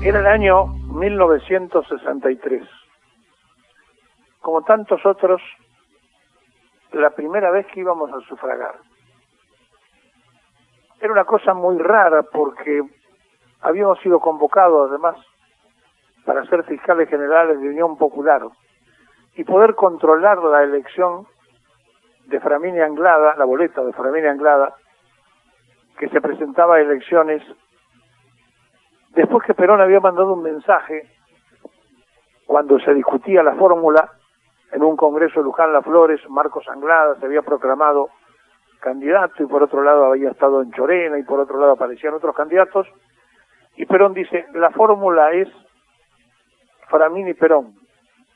Era el año 1963. Como tantos otros, la primera vez que íbamos a sufragar. Era una cosa muy rara porque habíamos sido convocados además para ser fiscales generales de Unión Popular y poder controlar la elección de Framini Anglada, la boleta de Framini Anglada, que se presentaba a elecciones después que Perón había mandado un mensaje cuando se discutía la fórmula en un congreso de Luján Las Flores. Marcos Anglada se había proclamado candidato y por otro lado había estado en Chorena y por otro lado aparecían otros candidatos, y Perón dice, la fórmula es Framini Perón.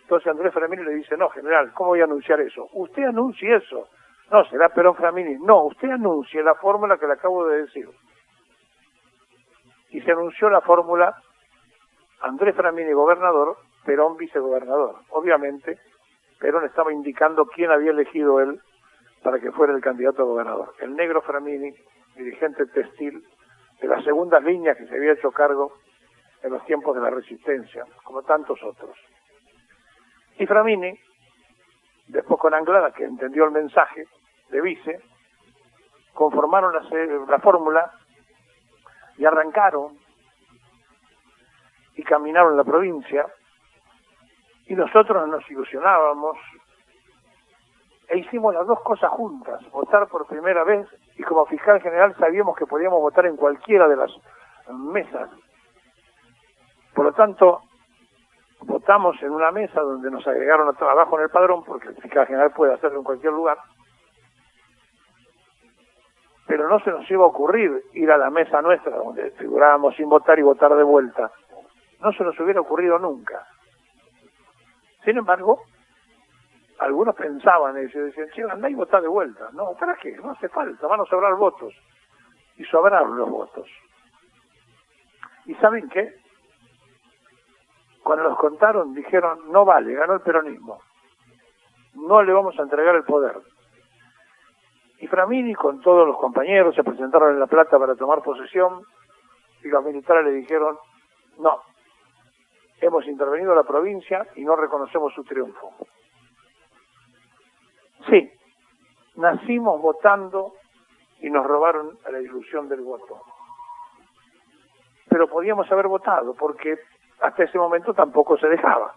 Entonces Andrés Framini le dice, no, general, ¿cómo voy a anunciar eso? Usted anuncie eso. No, será Perón Framini. No, usted anuncie la fórmula que le acabo de decir. Y se anunció la fórmula Andrés Framini gobernador, Perón vicegobernador. Obviamente, Perón estaba indicando quién había elegido él para que fuera el candidato a gobernador. El negro Framini, dirigente textil de las segundas líneas que se había hecho cargo en los tiempos de la Resistencia, como tantos otros. Y Framini, después con Anglada, que entendió el mensaje de vice, conformaron la fórmula y arrancaron y caminaron la provincia, y nosotros nos ilusionábamos e hicimos las dos cosas juntas, votar por primera vez, y como fiscal general sabíamos que podíamos votar en cualquiera de las mesas. Por lo tanto, votamos en una mesa donde nos agregaron abajo en el padrón, porque el fiscal general puede hacerlo en cualquier lugar, pero no se nos iba a ocurrir ir a la mesa nuestra, donde figurábamos sin votar y votar de vuelta. No se nos hubiera ocurrido nunca. Sin embargo, algunos pensaban eso y decían, che, andá y votá de vuelta. No, ¿para qué? No hace falta, van a sobrar votos. Y sobraron los votos. ¿Y saben qué? Cuando los contaron, dijeron, no vale, ganó el peronismo. No le vamos a entregar el poder. Y Framini con todos los compañeros se presentaron en La Plata para tomar posesión y los militares le dijeron, no, hemos intervenido en la provincia y no reconocemos su triunfo. Sí, nacimos votando y nos robaron la ilusión del voto. Pero podíamos haber votado porque hasta ese momento tampoco se dejaba.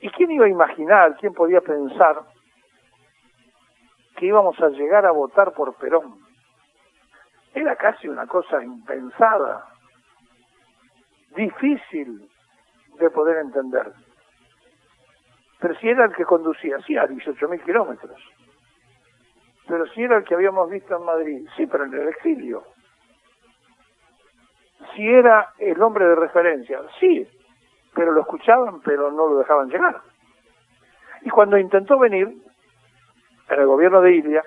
¿Y quién iba a imaginar, quién podía pensar que íbamos a llegar a votar por Perón? Era casi una cosa impensada, difícil de poder entender. Pero si era el que conducía, sí, a 18.000 kilómetros. Pero si era el que habíamos visto en Madrid, sí, pero en el exilio. Si era el hombre de referencia, sí, pero lo escuchaban, pero no lo dejaban llegar. Y cuando intentó venir, en el gobierno de Ilia,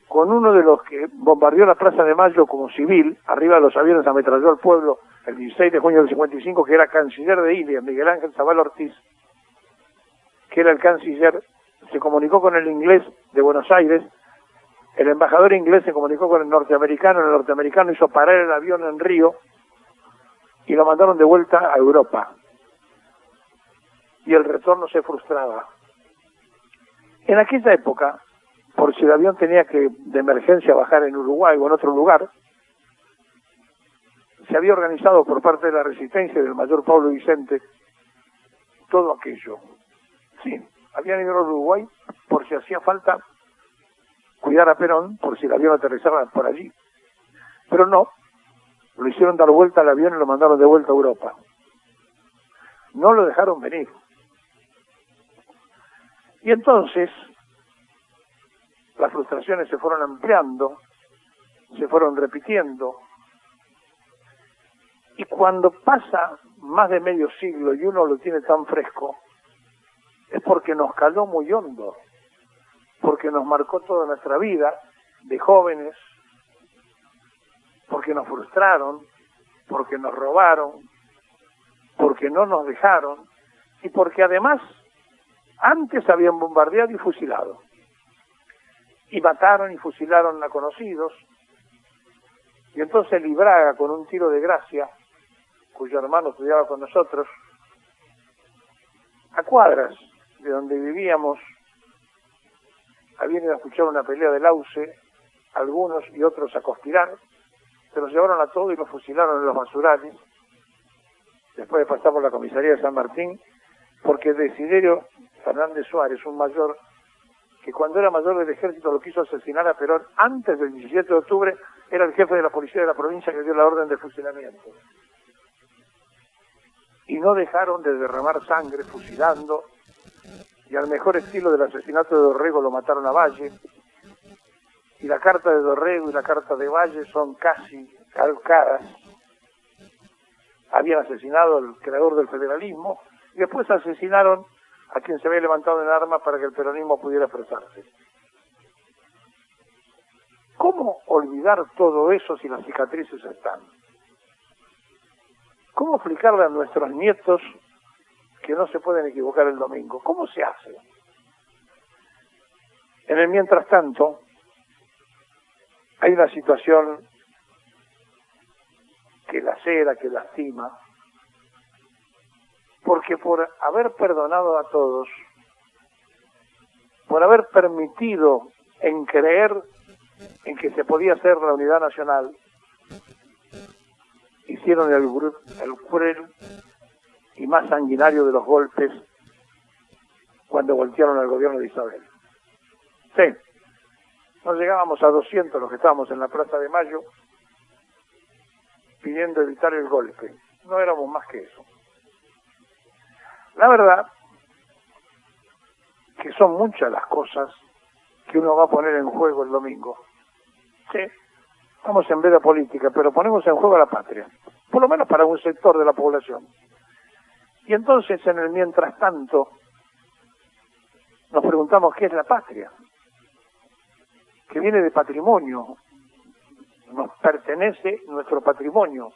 con uno de los que bombardeó la Plaza de Mayo como civil, arriba de los aviones ametralló al pueblo el 16 de junio del 55, que era canciller de Ilia, Miguel Ángel Zabal Ortiz, que era el canciller, se comunicó con el inglés de Buenos Aires, el embajador inglés se comunicó con el norteamericano hizo parar el avión en Río y lo mandaron de vuelta a Europa. Y el retorno se frustraba. En aquella época, por si el avión tenía que de emergencia bajar en Uruguay o en otro lugar, se había organizado por parte de la Resistencia y del mayor Pablo Vicente todo aquello. Sí, habían ido a Uruguay por si hacía falta cuidar a Perón, por si el avión aterrizaba por allí. Pero no, lo hicieron dar vuelta al avión y lo mandaron de vuelta a Europa. No lo dejaron venir. Y entonces las frustraciones se fueron ampliando, se fueron repitiendo, y cuando pasa más de medio siglo y uno lo tiene tan fresco, es porque nos caló muy hondo, porque nos marcó toda nuestra vida de jóvenes, porque nos frustraron, porque nos robaron, porque no nos dejaron, y porque además antes habían bombardeado y fusilado. Y mataron y fusilaron a conocidos. Y entonces Libraga, con un tiro de gracia, cuyo hermano estudiaba con nosotros, a cuadras de donde vivíamos, habían ido a escuchar una pelea del Lauce, algunos y otros a conspirar, se los llevaron a todos y los fusilaron en los basurales, después de pasar por la comisaría de San Martín, porque Desiderio Fernández Suárez, un mayor, que cuando era mayor del ejército lo quiso asesinar a Perón antes del 17 de octubre, era el jefe de la policía de la provincia que dio la orden de fusilamiento. Y no dejaron de derramar sangre fusilando, y al mejor estilo del asesinato de Dorrego lo mataron a Valle, y la carta de Dorrego y la carta de Valle son casi calcadas. Habían asesinado al creador del federalismo y después asesinaron a quien se había levantado en armas para que el peronismo pudiera expresarse. ¿Cómo olvidar todo eso si las cicatrices están? ¿Cómo explicarle a nuestros nietos que no se pueden equivocar el domingo? ¿Cómo se hace? En el mientras tanto, hay una situación que lacera, que lastima, porque por haber perdonado a todos, por haber permitido en creer en que se podía hacer la unidad nacional, hicieron el cruel y más sanguinario de los golpes cuando voltearon al gobierno de Isabel. Sí, no llegábamos a 200 los que estábamos en la Plaza de Mayo pidiendo evitar el golpe. No éramos más que eso. La verdad que son muchas las cosas que uno va a poner en juego el domingo. Sí, estamos en veda política, pero ponemos en juego a la patria, por lo menos para un sector de la población. Y entonces, en el mientras tanto, nos preguntamos qué es la patria, que viene de patrimonio, nos pertenece nuestro patrimonio,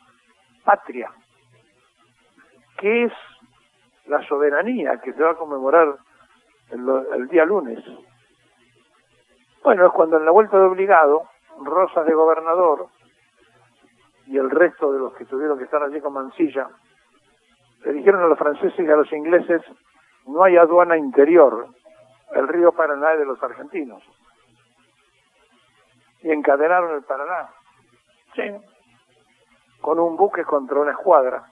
patria, que es la soberanía que se va a conmemorar el día lunes. Bueno, es cuando en la vuelta de obligado, Rosas de gobernador y el resto de los que tuvieron que estar allí con Mansilla, le dijeron a los franceses y a los ingleses, no hay aduana interior, el río Paraná es de los argentinos. Y encadenaron el Paraná, sí, con un buque contra una escuadra.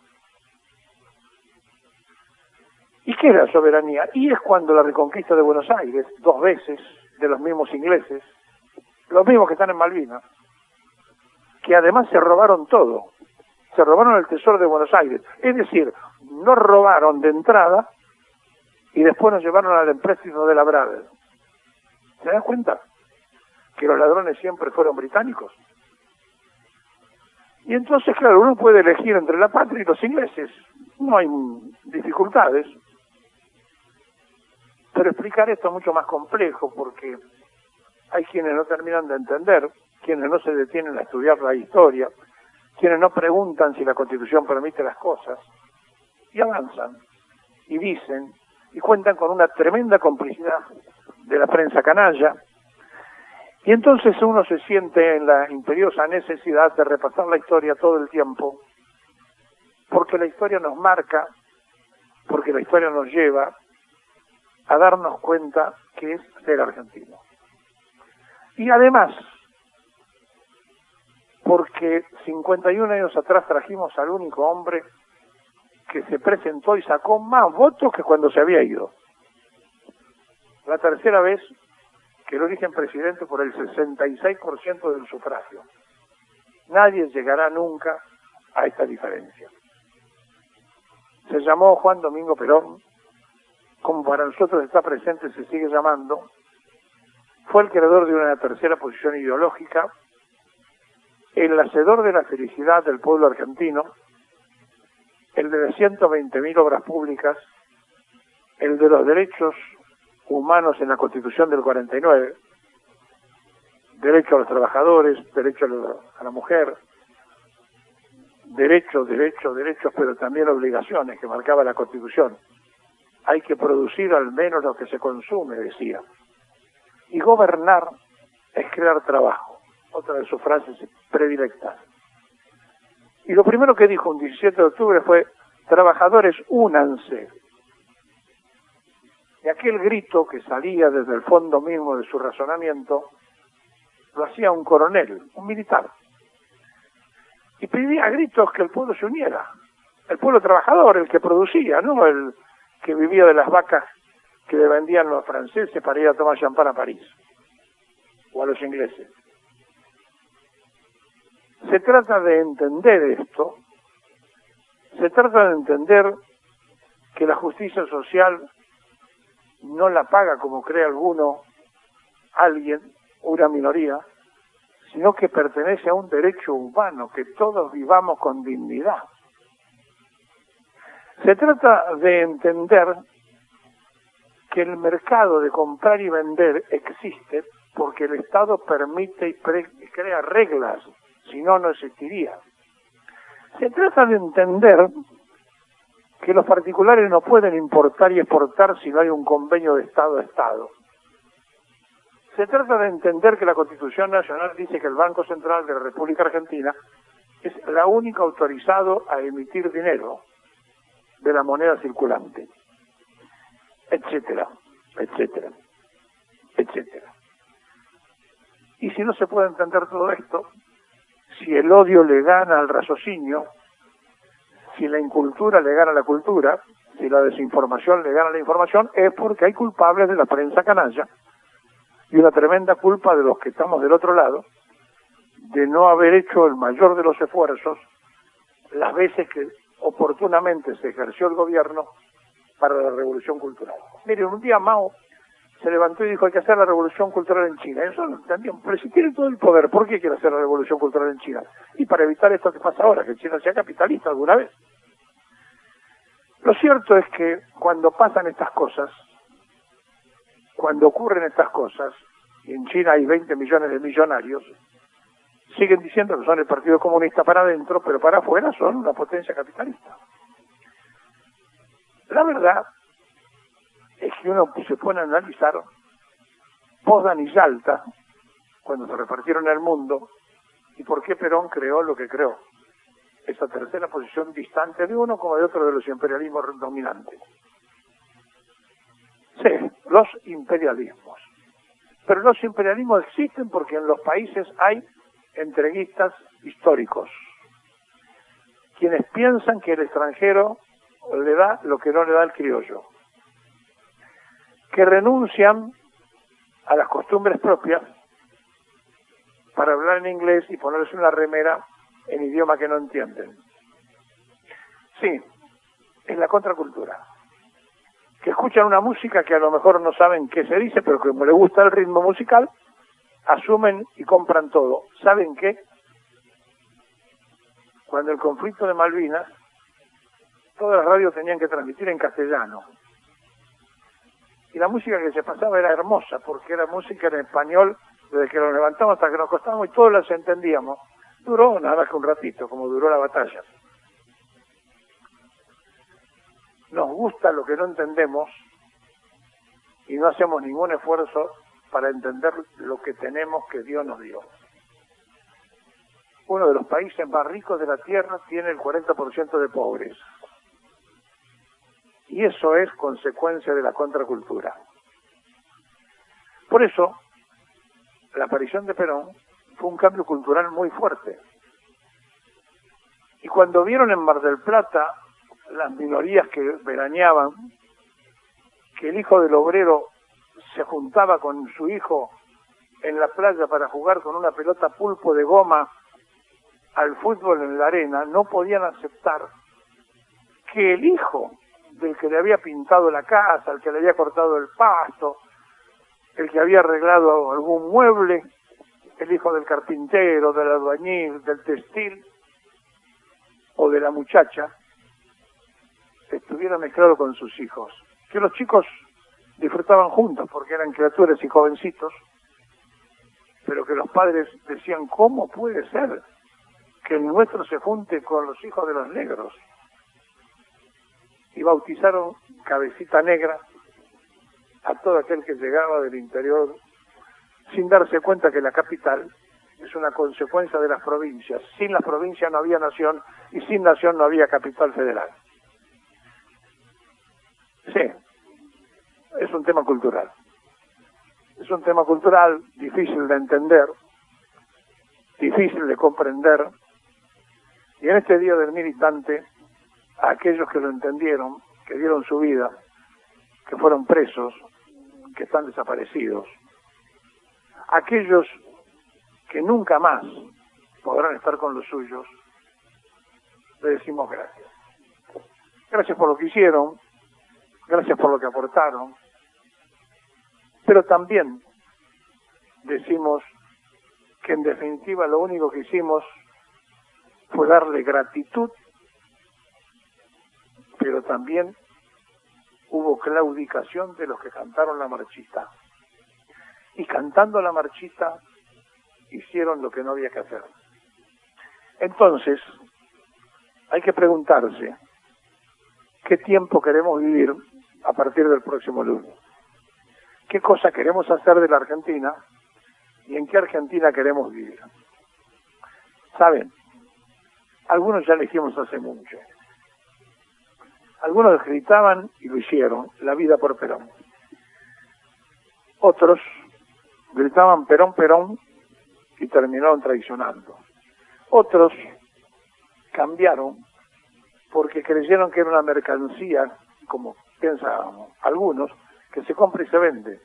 ¿Y qué es la soberanía? Y es cuando la reconquista de Buenos Aires, 2 veces, de los mismos ingleses, los mismos que están en Malvinas, que además se robaron todo, se robaron el tesoro de Buenos Aires, es decir, no robaron de entrada y después nos llevaron al empréstito de la Bravel. ¿Se dan cuenta? Que los ladrones siempre fueron británicos. Y entonces, claro, uno puede elegir entre la patria y los ingleses. No hay dificultades. Pero explicar esto es mucho más complejo porque hay quienes no terminan de entender, quienes no se detienen a estudiar la historia, quienes no preguntan si la Constitución permite las cosas, y avanzan, y dicen, y cuentan con una tremenda complicidad de la prensa canalla, y entonces uno se siente en la imperiosa necesidad de repasar la historia todo el tiempo, porque la historia nos marca, porque la historia nos lleva a darnos cuenta que es ser argentino. Y además, porque 51 años atrás trajimos al único hombre que se presentó y sacó más votos que cuando se había ido. La tercera vez que lo eligen presidente por el 66% del sufragio. Nadie llegará nunca a esta diferencia. Se llamó Juan Domingo Perón, como para nosotros está presente se sigue llamando. Fue el creador de una tercera posición ideológica, el hacedor de la felicidad del pueblo argentino, el de las 120.000 obras públicas, el de los derechos humanos en la Constitución del 49, derecho a los trabajadores, derecho a la mujer, derechos, pero también obligaciones que marcaba la Constitución. Hay que producir al menos lo que se consume, decía. Y gobernar es crear trabajo, otra de sus frases predilectas. Y lo primero que dijo un 17 de octubre fue: trabajadores, únanse. Y aquel grito que salía desde el fondo mismo de su razonamiento lo hacía un coronel, un militar. Y pedía a gritos que el pueblo se uniera. El pueblo trabajador, el que producía, no el que vivía de las vacas que le vendían los franceses para ir a tomar champán a París o a los ingleses. Se trata de entender esto, se trata de entender que la justicia social no la paga, como cree alguien, una minoría, sino que pertenece a un derecho humano, que todos vivamos con dignidad. Se trata de entender que el mercado de comprar y vender existe porque el Estado permite y crea reglas, si no, no existiría. Se trata de entender que los particulares no pueden importar y exportar si no hay un convenio de Estado a Estado. Se trata de entender que la Constitución Nacional dice que el Banco Central de la República Argentina es la única autorizado a emitir dinero de la moneda circulante, etcétera, etcétera, etcétera. Y si no se puede entender todo esto, si el odio le gana al raciocinio, si la incultura le gana a la cultura, si la desinformación le gana a la información, es porque hay culpables de la prensa canalla y una tremenda culpa de los que estamos del otro lado, de no haber hecho el mayor de los esfuerzos las veces que oportunamente se ejerció el gobierno para la revolución cultural. Miren, un día Mao se levantó y dijo: hay que hacer la revolución cultural en China. Eso lo entendían, pero si tiene todo el poder, ¿por qué quiere hacer la revolución cultural en China? Y para evitar esto que pasa ahora, que China sea capitalista alguna vez. Lo cierto es que cuando pasan estas cosas, cuando ocurren estas cosas, y en China hay 20 millones de millonarios, siguen diciendo que son el Partido Comunista para adentro, pero para afuera son una potencia capitalista. La verdad es que uno se pone a analizar Potsdam y Yalta, cuando se repartieron el mundo, y por qué Perón creó lo que creó. Esa tercera posición distante de uno como de otro de los imperialismos dominantes. Sí, los imperialismos. Pero los imperialismos existen porque en los países hay entreguistas históricos, quienes piensan que el extranjero le da lo que no le da el criollo, que renuncian a las costumbres propias para hablar en inglés y ponerse una remera en idioma que no entienden. Sí, es la contracultura. Que escuchan una música que a lo mejor no saben qué se dice, pero que como les gusta el ritmo musical, asumen y compran todo. ¿Saben qué? Cuando el conflicto de Malvinas, todas las radios tenían que transmitir en castellano. Y la música que se pasaba era hermosa, porque era música en español, desde que nos levantamos hasta que nos acostamos, y todos las entendíamos. Duró nada más que un ratito, como duró la batalla. Nos gusta lo que no entendemos y no hacemos ningún esfuerzo para entender lo que tenemos que Dios nos dio. Uno de los países más ricos de la tierra tiene el 40% de pobres. Y eso es consecuencia de la contracultura. Por eso, la aparición de Perón fue un cambio cultural muy fuerte. Y cuando vieron en Mar del Plata las minorías que veraneaban, que el hijo del obrero se juntaba con su hijo en la playa para jugar con una pelota pulpo de goma al fútbol en la arena, no podían aceptar que el hijo del que le había pintado la casa, el que le había cortado el pasto, el que había arreglado algún mueble, el hijo del carpintero, del albañil, del textil o de la muchacha, estuviera mezclado con sus hijos. Que los chicos disfrutaban juntos porque eran criaturas y jovencitos, pero que los padres decían: ¿cómo puede ser que el nuestro se junte con los hijos de los negros? Y bautizaron Cabecita Negra a todo aquel que llegaba del interior sin darse cuenta que la capital es una consecuencia de las provincias. Sin las provincias no había nación y sin nación no había capital federal. Sí, es un tema cultural. Es un tema cultural difícil de entender, difícil de comprender, y en este Día del Militante, a aquellos que lo entendieron, que dieron su vida, que fueron presos, que están desaparecidos, aquellos que nunca más podrán estar con los suyos, le decimos gracias. Gracias por lo que hicieron, gracias por lo que aportaron, pero también decimos que en definitiva lo único que hicimos fue darle gratitud, pero también hubo claudicación de los que cantaron la marchita. Y cantando la marchita hicieron lo que no había que hacer. Entonces, hay que preguntarse, ¿qué tiempo queremos vivir a partir del próximo lunes? ¿Qué cosa queremos hacer de la Argentina? ¿Y en qué Argentina queremos vivir? ¿Saben? Algunos ya elegimos hace mucho. Algunos gritaban y lo hicieron, la vida por Perón. Otros gritaban Perón, Perón y terminaron traicionando. Otros cambiaron porque creyeron que era una mercancía, como piensan algunos, que se compra y se vende.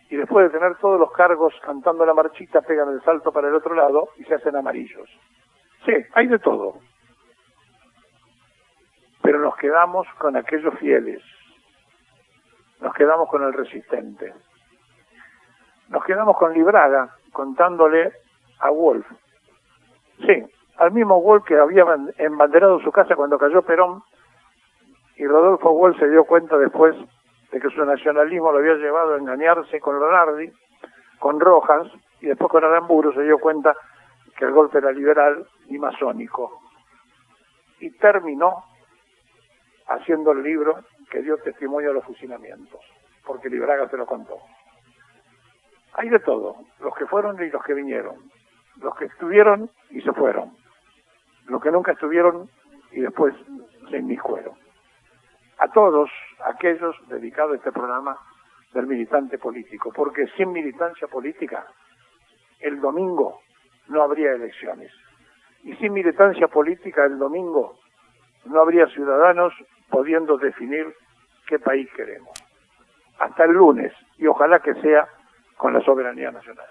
Y después de tener todos los cargos cantando la marchita, pegan el salto para el otro lado y se hacen amarillos. Sí, hay de todo. Pero nos quedamos con aquellos fieles. Nos quedamos con el resistente. Nos quedamos con Libraga contándole a Wolf. Sí, al mismo Wolf que había embanderado su casa cuando cayó Perón, y Rodolfo Wolf se dio cuenta después de que su nacionalismo lo había llevado a engañarse con Lonardi, con Rojas, y después con Aramburu se dio cuenta que el golpe era liberal y masónico. Y terminó haciendo el libro que dio testimonio de los fusilamientos, porque Libraga se lo contó. Hay de todo, los que fueron y los que vinieron, los que estuvieron y se fueron, los que nunca estuvieron y después se inmiscuyeron. A todos aquellos dedicados a este programa del militante político, porque sin militancia política, el domingo no habría elecciones. Y sin militancia política, el domingo no habría ciudadanos pudiendo definir qué país queremos. Hasta el lunes, y ojalá que sea con la soberanía nacional.